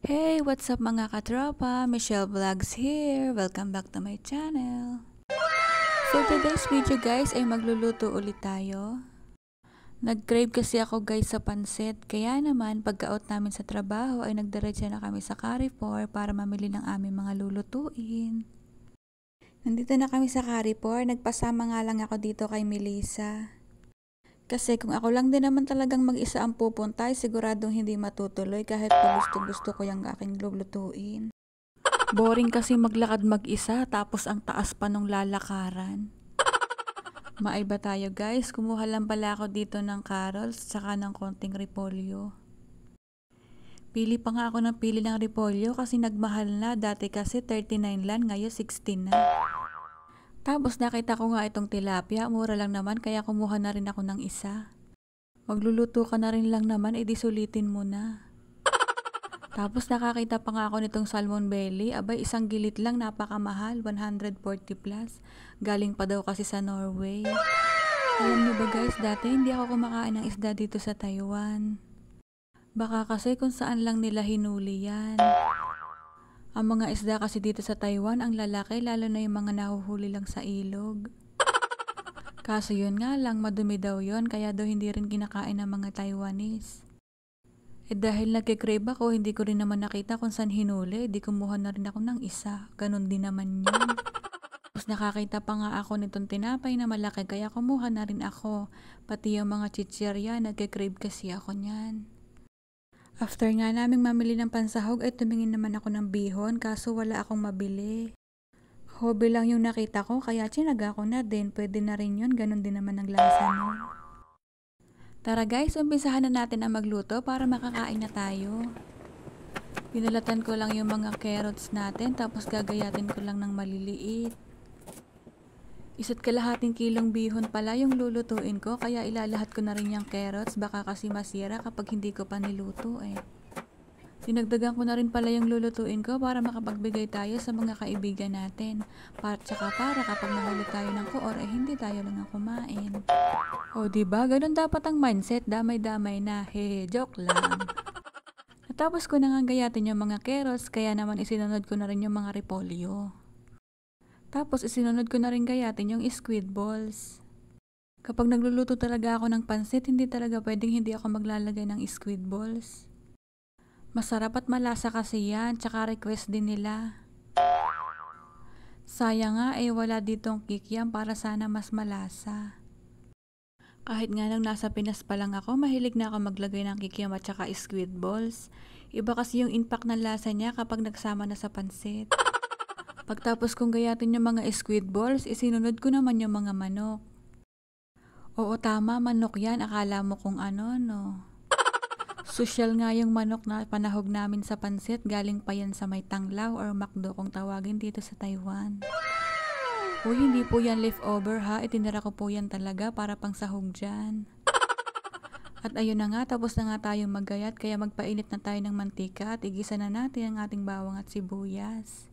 Hey, what's up mga katropa? Michelle Vlogs here. Welcome back to my channel. For today's video guys ay magluluto ulit tayo. Nag-crave kasi ako guys sa pansit, kaya naman pagka-out namin sa trabaho ay nagdiretso na kami sa Carrefour para mamili ng aming mga lulutuin. Nandito na kami sa Carrefour, nagpasama nga lang ako dito kay Melissa. Kasi kung ako lang din naman talagang mag-isa ang pupunta ay siguradong hindi matutuloy kahit pa gusto ko yung aking lulutuin. Boring kasi maglakad mag-isa tapos ang taas pa nung lalakaran. Maiba tayo guys, kumuha lang pala ako dito ng carrots saka ng konting repolyo. Pili pa nga ako ng pili ng repolyo kasi nagmahal na, dati kasi 39 lang, ngayon 16 na. Tapos nakita ko nga itong tilapia, mura lang naman kaya kumuha na rin ako ng isa. Magluluto ka na rin lang naman, edi sulitin mo na. Tapos nakakita pa nga ako nitong salmon belly, abay isang gilit lang, napakamahal, 140 plus. Galing pa daw kasi sa Norway. Alam niyo ba guys, dati hindi ako kumakain ng isda dito sa Taiwan. Baka kasi kung saan lang nila hinuli yan. Ang mga isda kasi dito sa Taiwan, ang lalaki, lalo na yung mga nahuhuli lang sa ilog. Kaso yun nga lang, madumi daw yun, kaya daw hindi rin kinakain ng mga Taiwanese. Dahil nagkikrave ako, hindi ko rin naman nakita kung saan hinuli, di kumuha na rin ako ng isa. Ganon din naman yun. Tapos nakakita pa nga ako nitong tinapay na malaki, kaya kumuha na rin ako. Pati yung mga chichirya, nagkikrave kasi ako niyan. After nga naming mamili ng pansahog ay tumingin naman ako ng bihon kaso wala akong mabili. Hobby lang yung nakita ko kaya tsinaga ko na din, pwede na rin yun, ganun din naman ang lasa nun. Tara guys, umpisahan na natin ang magluto para makakain na tayo. Pinalatan ko lang yung mga carrots natin tapos gagayatin ko lang ng maliliit. Isa't kalahating kilong bihon pala yung lulutuin ko kaya ilalahat ko na rin yung carrots, baka kasi masira kapag hindi ko pa niluto eh. Dinagdagan ko na rin pala yung lulutuin ko para makapagbigay tayo sa mga kaibigan natin. Tsaka para kapag nahuli tayo ng kuor eh hindi tayo lang ang kumain. O diba, ganun dapat ang mindset, damay-damay na, hehe, joke lang. Natapos ko na nga gayatin yung mga carrots kaya naman isinunod ko na rin yung mga repolyo. Tapos isinunod ko na rin gayatin yung squid balls. Kapag nagluluto talaga ako ng pansit, hindi talaga pwedeng hindi ako maglalagay ng squid balls. Masarap at malasa kasi yan, tsaka request din nila. Sayang nga wala ditong kikiam para sana mas malasa. Kahit nga nang nasa Pinas pa lang ako, mahilig na ako maglagay ng kikiam at tsaka squid balls. Iba kasi yung impact ng lasa niya kapag nagsama na sa pansit. Pagtapos kong gayatin yung mga squid balls, isinunod ko naman yung mga manok. Oo tama, manok yan, akala mo kung ano no. Social nga yung manok na panahog namin sa pansit, galing pa yan sa may Tanglaw or Macdo kung tawagin dito sa Taiwan. Uy, hindi po yan leftover ha, itinira ko po yan talaga para pang sahog dyan. At ayun na nga, tapos na nga tayong maggayat, kaya magpainit na tayo ng mantika at igisa na natin ang ating bawang at sibuyas.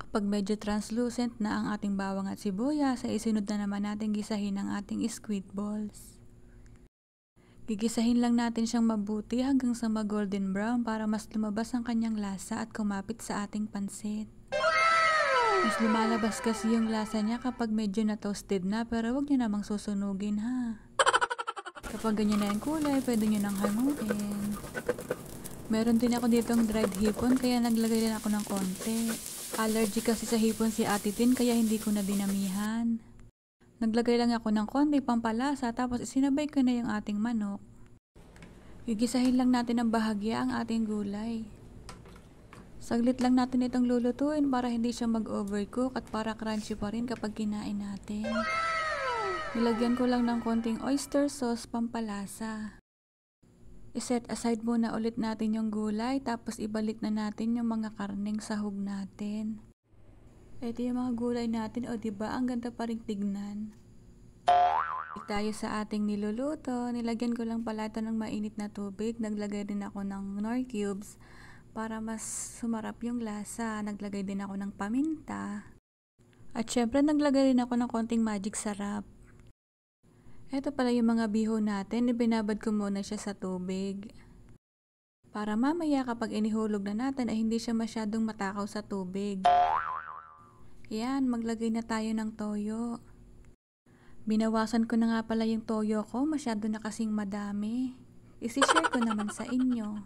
Kapag medyo translucent na ang ating bawang at sibuyas, ay isunod na naman natin gisahin ang ating squid balls. Gigisahin lang natin siyang mabuti hanggang sa mag-golden brown para mas lumabas ang kanyang lasa at kumapit sa ating pansit. Mas lumalabas kasi yung lasa niya kapag medyo na-toasted na, pero wag niyo namang susunugin ha. Kapag ganyan na yung kulay, pwede niyo nang hanguin. Meron din ako ditong dried hipon kaya naglagay din ako ng konti. Allergy kasi sa hipon si Ate Tin kaya hindi ko na dinamihan. Naglagay lang ako ng konti pampalasa tapos isinabay ko na yung ating manok. Gigisahin lang natin ng bahagya ang ating gulay. Saglit lang natin itong lulutuin para hindi siya mag-overcook at para crunchy pa rin kapag kinain natin. Nilagyan ko lang ng konting oyster sauce pampalasa. I-set aside muna ulit natin yung gulay tapos ibalik na natin yung mga karneng sahog natin. Ito yung mga gulay natin, o diba ang ganda pa rin tignan. Balik tayo sa ating niluluto. Nilagyan ko lang pala ito ng mainit na tubig. Naglagay din ako ng Knorr cubes para mas sumarap yung lasa. Naglagay din ako ng paminta. At syempre naglagay din ako ng konting magic sarap. Ito pala yung mga bihon natin, ibinabad ko muna siya sa tubig. Para mamaya kapag inihulog na natin ay hindi siya masyadong matakaw sa tubig. Yan, maglagay na tayo ng toyo. Binawasan ko na nga pala yung toyo ko, masyado na kasing madami. Isi-share ko naman sa inyo.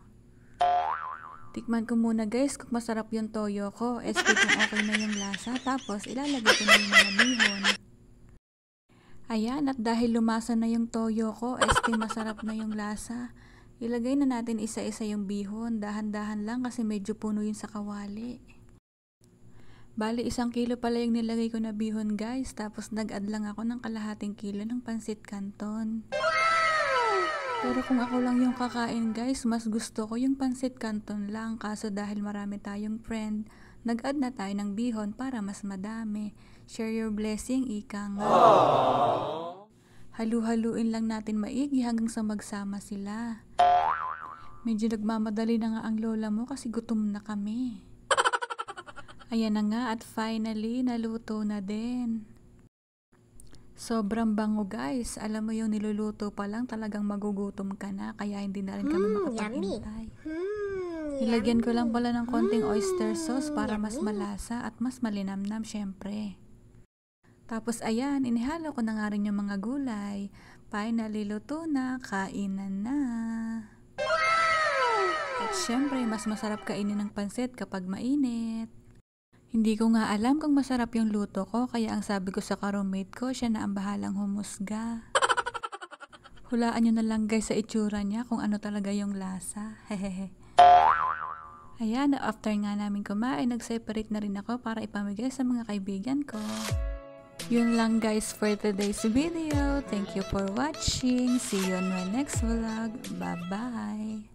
Tikman ko muna guys kung masarap yung toyo ko, kung okay na yung lasa, tapos ilalagay ko na yung mga bihon. Ayan, at dahil lumasa na yung toyo ko, masarap na yung lasa. Ilagay na natin isa-isa yung bihon, dahan-dahan lang kasi medyo puno yun sa kawali. Bali 1 kilo pala yung nilagay ko na bihon guys, tapos nag-add lang ako ng kalahating kilo ng pansit canton. Pero kung ako lang yung kakain guys, mas gusto ko yung pansit canton lang, kaso dahil marami tayong friend, nag-add na tayo ng bihon para mas madami. Share your blessing, ika nga. Halu-haluin lang natin maigi hanggang sa magsama sila. Medyo nagmamadali na nga ang lola mo kasi gutom na kami. Ayan na nga at finally naluto na din. Sobrang bango guys. Alam mo yung niluluto pa lang talagang magugutom ka na, kaya hindi na rin kami makapaghintay. Nilagyan ko lang pala ng konting oyster sauce para mas malasa at mas malinamnam syempre. Tapos ayan, inihalo ko na nga rin yung mga gulay. Finally luto na, kainan na. At syempre, mas masarap kainin ng pansit kapag mainit. Hindi ko nga alam kung masarap yung luto ko, kaya ang sabi ko sa ka-roommate ko, siya na ang bahalang humusga. Hulaan nyo na lang guys sa itsura niya kung ano talaga yung lasa. Hehehe. Ayan, after nga namin kumain, nag-separate na rin ako para ipamigay sa mga kaibigan ko. Yun lang guys for today's video. Thank you for watching. See you on my next vlog. Bye-bye.